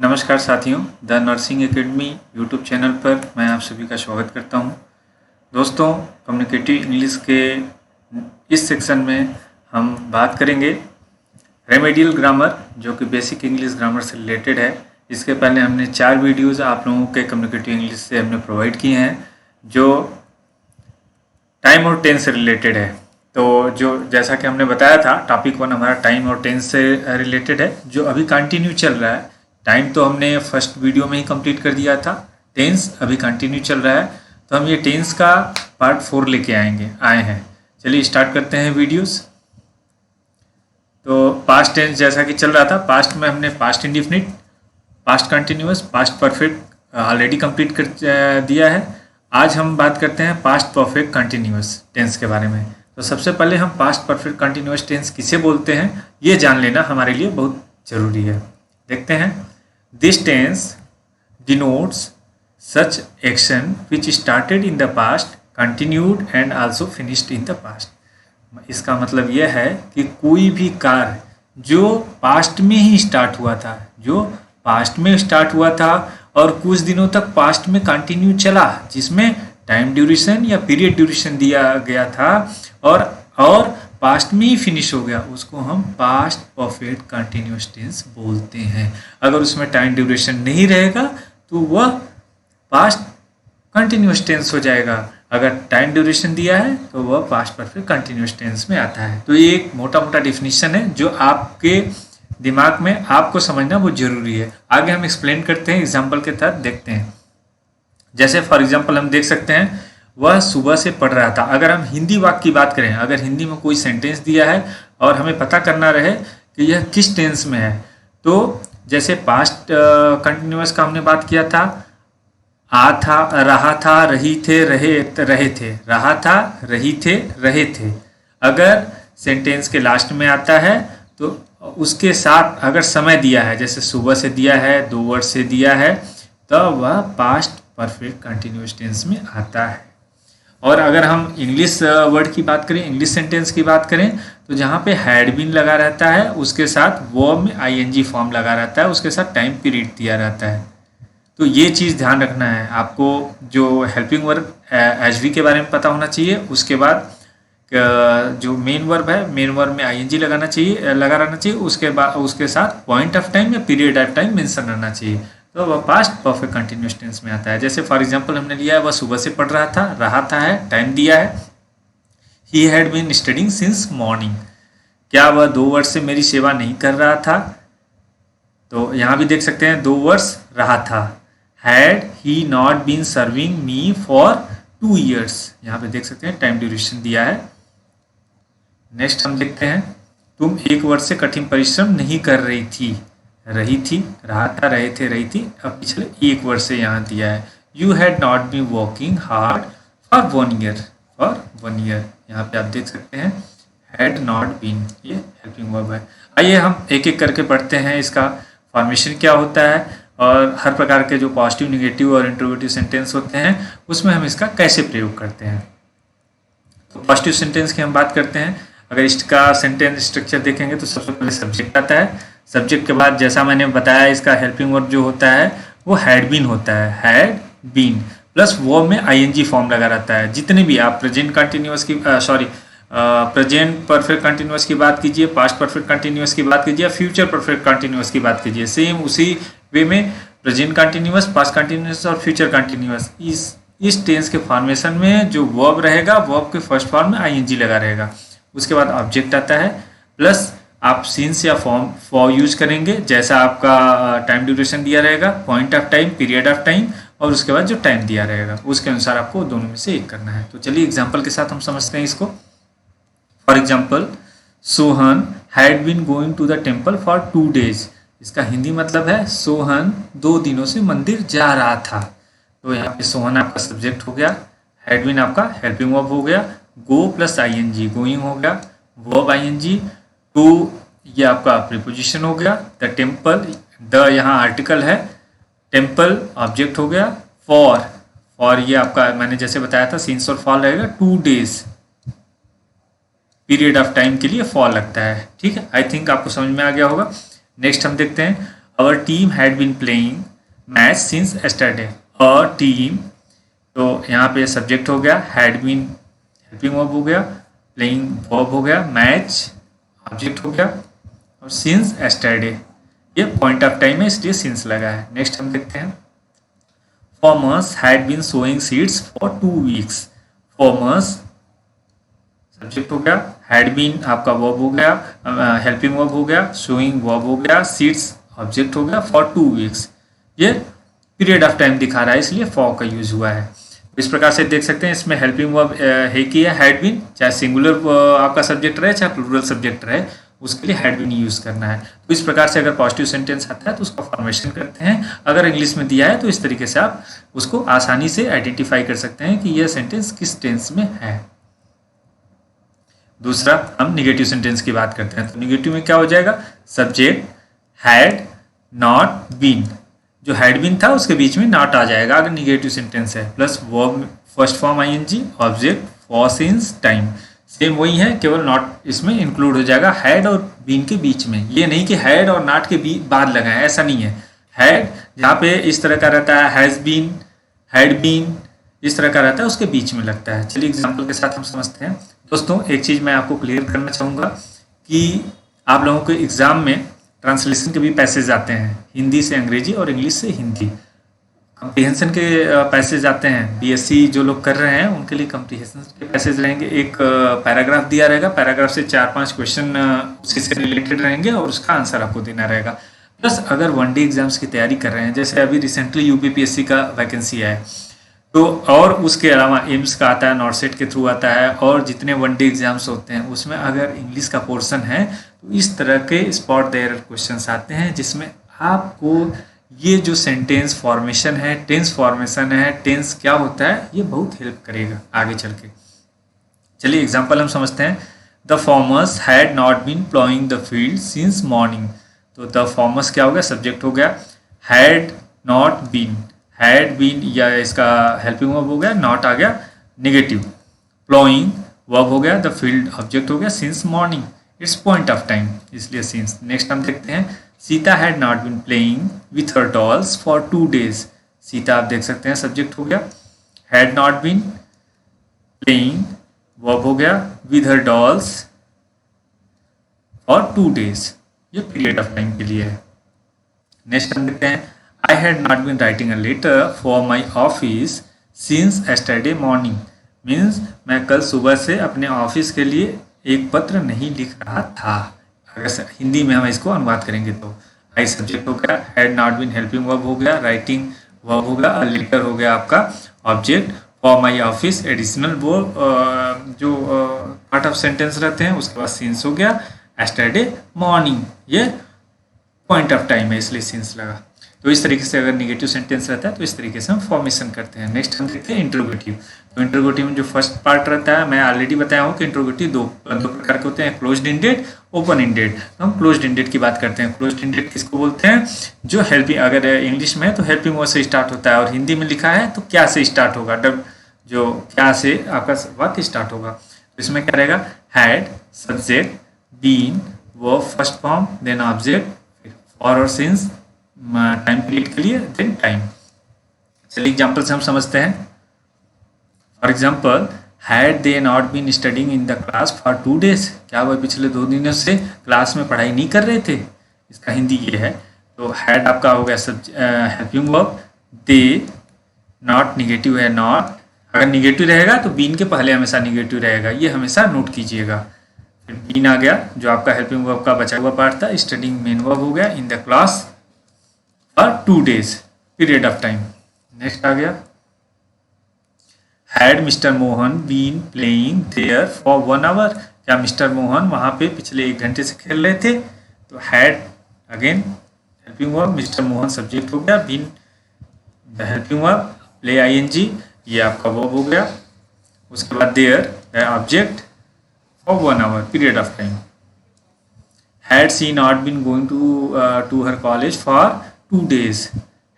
नमस्कार साथियों, the nursing academy YouTube channel पर मैं आप सभी का स्वागत करता हूं। दोस्तों, कम्युनिकेटिव इंग्लिश के इस सेक्शन में हम बात करेंगे रेमेडियल ग्रामर, जो कि बेसिक इंग्लिश ग्रामर से रिलेटेड है। इसके पहले हमने 4 वीडियोज़ आप लोगों के कम्युनिकेटिव इंग्लिश से हमने प्रोवाइड किए हैं जो टाइम और टेंस से रिलेटेड है। तो जो जैसा कि हमने बताया था, टॉपिक 1 हमारा टाइम और टेंस से रिलेटेड है, जो अभी कंटिन्यू चल रहा है। टाइम तो हमने फर्स्ट वीडियो में ही कंप्लीट कर दिया था, टेंस अभी कंटिन्यू चल रहा है। तो हम ये टेंस का पार्ट 4 लेके आए हैं। चलिए स्टार्ट करते हैं वीडियोस। तो पास्ट टेंस जैसा कि चल रहा था, पास्ट में हमने past indefinite, past continuous, past perfect already complete कर दिया है। आज हम बात करते हैं पास्ट परफेक्ट कंटिन्यूअस टेंस के बारे में। तो सबसे पहले हम पास्ट परफेक्ट कंटिन्यूअस टेंस किसे बोलते हैं, ये जान लेना हमारे लिए बहुत ज़रूरी है। देखते हैं। This tense denotes such action which started in the past, continued and also finished in the past. इसका मतलब यह है कि कोई भी कार्य जो पास्ट में ही स्टार्ट हुआ था, और कुछ दिनों तक पास्ट में कंटिन्यू चला, जिसमें टाइम ड्यूरेशन या पीरियड ड्यूरेशन दिया गया था और पास्ट में ही फिनिश हो गया, उसको हम पास्ट परफेक्ट कंटिन्यूअस टेंस बोलते हैं। अगर उसमें टाइम ड्यूरेशन नहीं रहेगा तो वह पास्ट कंटिन्यूअस टेंस हो जाएगा। अगर टाइम ड्यूरेशन दिया है तो वह पास्ट परफेक्ट कंटिन्यूअस टेंस में आता है। तो ये एक मोटा मोटा डिफिनीशन है जो आपके दिमाग में आपको समझना बहुत जरूरी है। आगे हम एक्सप्लेन करते हैं, एग्जाम्पल के तहत देखते हैं। जैसे फॉर एग्जाम्पल हम देख सकते हैं, वह सुबह से पढ़ रहा था। अगर हम हिंदी वाक्य की बात करें, अगर हिंदी में कोई सेंटेंस दिया है और हमें पता करना रहे कि यह किस टेंस में है, तो जैसे पास्ट कंटिन्यूअस का हमने बात किया था, आ था, रहा था, रही थे, रहे थे, रहा था, रही थे, रहे थे। अगर सेंटेंस के लास्ट में आता है तो उसके साथ अगर समय दिया है, जैसे सुबह से दिया है, 2 वर्ड से दिया है, तो वह पास्ट परफेक्ट कंटिन्यूअस टेंस में आता है। और अगर हम इंग्लिश वर्ड की बात करें, इंग्लिश सेंटेंस की बात करें, तो जहाँ पे हैड बीन लगा रहता है, उसके साथ वर्ब में आईएनजी फॉर्म लगा रहता है, उसके साथ टाइम पीरियड दिया रहता है। तो ये चीज़ ध्यान रखना है आपको। जो हेल्पिंग वर्ब एचवी के बारे में पता होना चाहिए। उसके बाद जो मेन वर्ब है, मेन वर्ब में आईएनजी लगा रहना चाहिए। उसके बाद उसके साथ पॉइंट ऑफ टाइम या पीरियड ऑफ टाइम मेंशन रहना चाहिए, तो वह पास्ट परफेक्ट कंटिन्यूअस टेंस में आता है। जैसे फॉर एग्जांपल हमने लिया है, वह सुबह से पढ़ रहा था है, टाइम दिया है, he had been studying since morning. क्या वह 2 वर्ष से मेरी सेवा नहीं कर रहा था? तो यहाँ भी देख सकते हैं 2 वर्ष रहा था। Had he not been serving me for 2 years, यहाँ पे देख सकते हैं टाइम ड्यूरेशन दिया है। नेक्स्ट हम देखते हैं, तुम 1 वर्ष से कठिन परिश्रम नहीं कर रही थी, रहा था, रहे थे, रही थी। अब पिछले 1 वर्ष से यहाँ दिया है, you had not been working hard for 1 year, यहाँ पे आप देख सकते हैं हैड नॉट बीन, ये हेल्पिंग वर्ब है। आइए हम एक एक करके पढ़ते हैं, इसका फॉर्मेशन क्या होता है और हर प्रकार के जो पॉजिटिव, निगेटिव और इंट्रोगेटिव सेंटेंस होते हैं उसमें हम इसका कैसे प्रयोग करते हैं। तो पॉजिटिव सेंटेंस की हम बात करते हैं। अगर इसका सेंटेंस स्ट्रक्चर देखेंगे तो सबसे पहले सब्जेक्ट आता है। सब्जेक्ट के बाद जैसा मैंने बताया, इसका हेल्पिंग वर्ब जो होता है वो हैड बीन होता है, हैड बीन प्लस वर्ब में आईएनजी फॉर्म लगा रहता है। जितने भी आप प्रेजेंट कंटिन्यूअस की प्रेजेंट परफेक्ट कंटिन्यूअस की बात कीजिए, पास्ट परफेक्ट कंटिन्यूअस की बात कीजिए, फ्यूचर परफेक्ट कंटिन्यूअस की बात कीजिए, सेम उसी वे में प्रेजेंट कंटिन्यूअस, पास्ट कंटिन्यूअस और फ्यूचर कंटिन्यूअस, इस टेंस के फॉर्मेशन में जो वर्ब रहेगा, वर्ब के फर्स्ट फॉर्म में आईएनजी लगा रहेगा। उसके बाद ऑब्जेक्ट आता है, प्लस आप सिंस या फॉर यूज करेंगे, जैसा आपका टाइम ड्यूरेशन दिया रहेगा, point of time, period of time, और उसके बाद जो टाइम दिया रहेगा उसके अनुसार आपको दोनों में से एक करना है। तो चलिए एग्जाम्पल के साथ हम समझते हैं इसको। For example, Sohan had been going to the temple for 2 days। इसका हिंदी मतलब है सोहन 2 दिनों से मंदिर जा रहा था। तो यहाँ पे सोहन आपका सब्जेक्ट हो गया, हैड बीन आपका हेल्पिंग वर्ब हो गया, गो प्लस आईएनजी, गोइंग हो गया, वर्ब आईएनजी, टू ये आपका प्रीपोजिशन हो गया, द टेम्पल, द यहाँ आर्टिकल है, टेम्पल ऑब्जेक्ट हो गया, फॉर ये आपका मैंने जैसे बताया था सिंस और फॉर रहेगा, 2 days पीरियड ऑफ टाइम के लिए फॉर लगता है। ठीक है, आई थिंक आपको समझ में आ गया होगा। नेक्स्ट हम देखते हैं our team had been playing match since yesterday. और टीम, तो यहाँ पे सब्जेक्ट हो गया, हैड बीन हेल्पिंग वर्ब हो गया, प्लेइंग वर्ब हो गया, मैच ऑब्जेक्ट हो गया, और सिंस एस्टरडे ये पॉइंट ऑफ टाइम है इसलिए सिंस लगा है। नेक्स्ट हम देखते हैं, farmers had been sowing seeds for 2 weeks. Farmers subject हो गया, हैड बीन आपका वर्ब हो गया, हेल्पिंग वर्ब हो गया, सोइंग वर्ब हो गया, सीड्स ऑब्जेक्ट हो गया, फॉर 2 वीक्स ये पीरियड ऑफ टाइम दिखा रहा है इसलिए फॉर का यूज हुआ है। इस प्रकार से देख सकते हैं इसमें हेल्पिंग वर्ब है कि है हैड बीन, चाहे सिंगुलर आपका सब्जेक्ट रहे चाहे प्लूरल सब्जेक्ट रहे उसके लिए हैड बीन यूज करना है। तो इस प्रकार से अगर पॉजिटिव सेंटेंस आता है तो उसका फॉर्मेशन करते हैं, अगर इंग्लिश में दिया है तो इस तरीके से आप उसको आसानी से आइडेंटिफाई कर सकते हैं कि यह सेंटेंस किस टेंस में है। दूसरा हम निगेटिव सेंटेंस की बात करते हैं, तो निगेटिव में क्या हो जाएगा, सब्जेक्ट हैड नॉट बीन, जो हैड बीन था उसके बीच में नॉट आ जाएगा अगर निगेटिव सेंटेंस है, plus verb first form ING, object for since time, same वही है, केवल नॉट इसमें इंक्लूड हो जाएगा हैड और बीन के बीच में। ये नहीं कि हैड और नॉट के बाद लगा है, ऐसा नहीं है। हैड जहाँ पे इस तरह का रहता है, हैज बीन, हैड बीन इस तरह का रहता है उसके बीच में लगता है। चलिए एग्जाम्पल के साथ हम समझते हैं। दोस्तों एक चीज़ मैं आपको क्लियर करना चाहूँगा कि आप लोगों के एग्जाम में ट्रांसलेशन के भी पैसेज आते हैं, हिंदी से अंग्रेजी और इंग्लिश से हिंदी। कम्प्रीहेंशन के पैसेज आते हैं, बीएससी जो लोग कर रहे हैं उनके लिए कम्प्रीहेंशन के पैसेज रहेंगे। एक पैराग्राफ दिया रहेगा, पैराग्राफ से 4-5 क्वेश्चन उसी से रिलेटेड रहेंगे और उसका आंसर आपको देना रहेगा। प्लस अगर वनडे एग्जाम्स की तैयारी कर रहे हैं, जैसे अभी रिसेंटली यूपीपीएससी का वैकेंसी है, तो और उसके अलावा एम्स का आता है, नॉर्सेट के थ्रू आता है, और जितने वनडे एग्जाम्स होते हैं उसमें अगर इंग्लिश का पोर्शन है तो इस तरह के स्पॉट देयर क्वेश्चंस आते हैं जिसमें आपको ये जो सेंटेंस फॉर्मेशन है, टेंस फॉर्मेशन है, टेंस क्या होता है, ये बहुत हेल्प करेगा आगे चल के। चलिए एग्जाम्पल हम समझते हैं। The farmers had not been ploughing the field since morning. तो द फार्मर्स क्या हो गया, सब्जेक्ट हो गया, had not been, had been या इसका हेल्पिंग वर्ब हो गया, नॉट आ गया नेगेटिव, प्लॉइंग वर्ब हो गया, द फील्ड ऑब्जेक्ट हो गया, since morning it's point of time इसलिए सिंस। नेक्स्ट हम देखते हैं, Sita had not been playing with her dolls for 2 days। Sita आप देख सकते हैं सब्जेक्ट हो गया, had not been, playing verb हो गया, with her dolls for 2 days ये पीरियड ऑफ टाइम के लिए है। नेक्स्ट हम देखते हैं, I had not been writing a letter for my office since yesterday morning। Means मैं कल सुबह से अपने ऑफिस के लिए एक पत्र नहीं लिख रहा था। अगर हिंदी में हम इसको अनुवाद करेंगे तो आई सब्जेक्ट हो गया, had not been helping verb हो गया, राइटिंग वर्ब हो गया, लेटर हो गया आपका object, for my office additional वो जो पार्ट ऑफ सेंटेंस रहते हैं, उसके बाद सिंस हो गया, एस्टरडे मॉर्निंग ये पॉइंट ऑफ टाइम है इसलिए सिंस लगा। तो इस तरीके से अगर निगेटिव सेंटेंस रहता है तो इस तरीके से हम फॉर्मेशन करते हैं। नेक्स्ट हम देखते हैं इंट्रोगेटिव। तो इंट्रोगेटिव में जो फर्स्ट पार्ट रहता है, मैं ऑलरेडी बताया हूँ कि इंट्रोगेटिव दो प्रकार के होते हैं, क्लोज्ड इंडेड, ओपन इंडेड। तो हम क्लोज्ड इंडेड की बात करते हैं। क्लोज्ड इंडेड किसको बोलते हैं, जो हेल्पिंग, अगर इंग्लिश में है तो हेल्पिंग वर्ब से स्टार्ट होता है और हिंदी में लिखा है तो क्या से स्टार्ट होगा, जो क्या से आपका वाक्य स्टार्ट होगा। तो इसमें क्या रहेगा, had subject, been verb first form, then object, for और सिंस टाइम पीरियड के लिए, देन टाइम। चलिए एग्जाम्पल से हम समझते हैं। For example, had they not been studying in the class for 2 days। क्या वह पिछले 2 दिनों से क्लास में पढ़ाई नहीं कर रहे थे, इसका हिंदी ये है। तो हैड आपका हो गया helping verb, they not negative है, नॉट अगर निगेटिव रहेगा तो बीन के पहले हमेशा निगेटिव रहेगा, ये हमेशा नोट कीजिएगा। फिर बीन आ गया जो आपका हेल्पिंग वर्ब का बचा हुआ पार्ट था, स्टडिंग मेन वर्ब हो गया, in the class for 2 days period of time. Next आ गया, had mister Mohan been playing there for 1 hour। क्या मिस्टर मोहन वहाँ पे पिछले 1 घंटे से खेल रहे थे, तो had again helping verb, mister Mohan subject हो गया, been the helping verb, play ING ये आपका वर्ब हो गया, उसके बाद their object for 1 hour period of time. Had she not been going to her college for 2 days।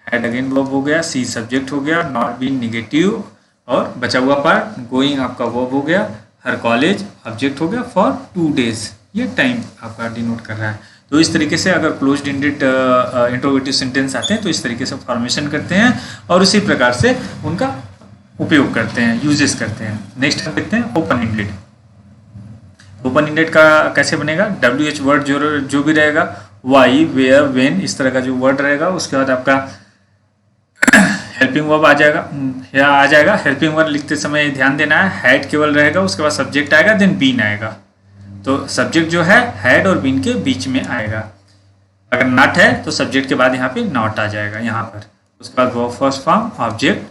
Had again verb हो गया, सी सब्जेक्ट हो गया, नॉट बीन निगेटिव और बचा हुआ पार्ट गोइंग आपका वर्ब हो गया, हर कॉलेज ऑब्जेक्ट हो गया, फॉर 2 days ये टाइम आपका डिनोट कर रहा है। तो इस तरीके से अगर क्लोज्ड इंडेड इंट्रोगेटिव सेंटेंस आते हैं तो इस तरीके से फॉर्मेशन करते हैं और उसी प्रकार से उनका उपयोग करते हैं, यूजेस करते हैं। नेक्स्ट हम देखते हैं ओपन इंडेड। ओपन इंडेड का कैसे बनेगा? WH वर्ड जो भी रहेगा, वाई, वेयर, वेन, इस तरह का जो वर्ड रहेगा, उसके बाद आपका हेल्पिंग वर्ब आ जाएगा। हेल्पिंग वर्ब लिखते समय ध्यान देना है, हैड केवल रहेगा, उसके बाद सब्जेक्ट आएगा, देन बीन आएगा। तो सब्जेक्ट जो है हैड और बीन के बीच में आएगा। अगर नॉट है तो सब्जेक्ट के बाद यहाँ पे नॉट आ जाएगा यहाँ पर। उसके बाद verb first form, object,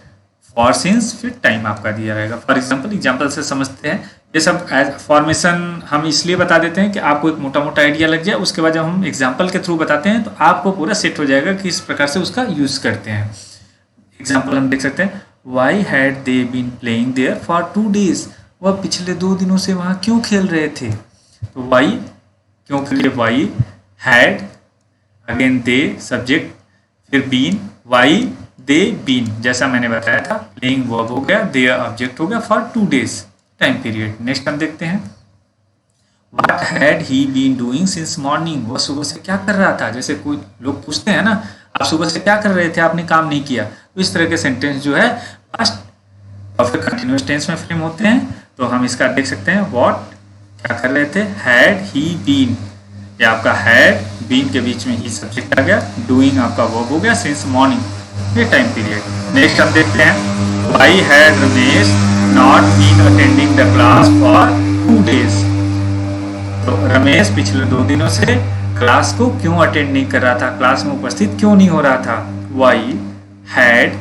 for, since, फिर टाइम आपका दिया रहेगा। फॉर एग्जाम्पल से समझते हैं। ये सब फॉर्मेशन हम इसलिए बता देते हैं कि आपको एक मोटा मोटा आइडिया लग जाए, उसके बाद जब हम एग्जाम्पल के थ्रू बताते हैं तो आपको पूरा सेट हो जाएगा कि इस प्रकार से उसका यूज करते हैं। एग्जाम्पल हम देख सकते हैं, why had they been playing there for 2 days। वह पिछले 2 दिनों से वहाँ क्यों खेल रहे थे? तो वाई क्यों के लिए why, had, again they subject, फिर बीन, वाई दे बीन, जैसा मैंने बताया था। प्लेइंग वर्ब हो गया, देयर ऑब्जेक्ट हो गया, for 2 days time period. Next हम देखते हैं, what had he been doing since morning. वह सुबह से क्या कर रहा था? जैसे कोई लोग पूछते हैं ना, आप सुबह से क्या कर रहे थे, आपने काम नहीं किया। तो इस तरह के सेंटेंस जो है पास्ट परफेक्ट कंटिन्यूअस टेंस में फ्रेम होते हैं। तो हम इसका देख सकते हैं, व्हाट क्या कर रहे थे, हैड ही बीन, ये आपका हैड, बीन के बीच में ही सब्जेक्ट आ गया, डूइंग आपका वर्ब हो गया, सिंस मॉर्निंग, ये टाइम पीरियड। नेक्स्ट हम देखते हैं, why had Ramesh not been attending the class for 2 days। तो रमेश पिछले 2 दिनों से क्लास को क्यों अटेंड नहीं कर रहा था, क्लास में उपस्थित क्यों नहीं हो रहा था। वाई हैड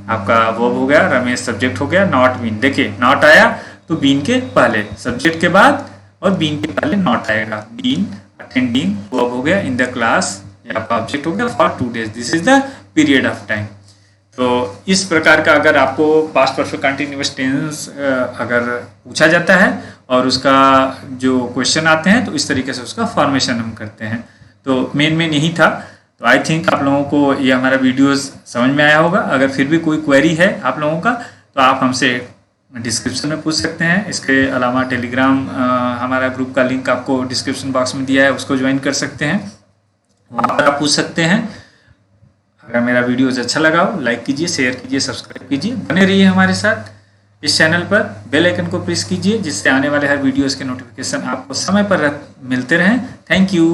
आपका वर्ब हो गया, रमेश सब्जेक्ट हो गया, नॉट बीन। देखिए नॉट आया तो बीन के पहले, सब्जेक्ट के बाद और बीन के पहले नॉट आएगा। बीन अटेंडिंग वर्ब हो गया, इन द क्लास ये आपका ऑब्जेक्ट हो गया, for 2 days, this is the period of time. तो इस प्रकार का अगर आपको पास्ट परफेक्ट कंटिन्यूअस टेंस अगर पूछा जाता है और उसका जो क्वेश्चन आते हैं तो इस तरीके से उसका फॉर्मेशन हम करते हैं। तो मेन यही था। तो आई थिंक आप लोगों को ये हमारा वीडियोस समझ में आया होगा। अगर फिर भी कोई क्वेरी है आप लोगों का तो आप हमसे डिस्क्रिप्शन में पूछ सकते हैं। इसके अलावा टेलीग्राम हमारा ग्रुप का लिंक आपको डिस्क्रिप्शन बॉक्स में दिया है, उसको ज्वाइन कर सकते हैं, वहाँ पर आप पूछ सकते हैं। अगर मेरा वीडियोस अच्छा लगा हो लाइक कीजिए, शेयर कीजिए, सब्सक्राइब कीजिए, बने रहिए हमारे साथ इस चैनल पर। बेल आइकन को प्रेस कीजिए जिससे आने वाले हर वीडियोस के नोटिफिकेशन आपको समय पर मिलते रहें। Thank you.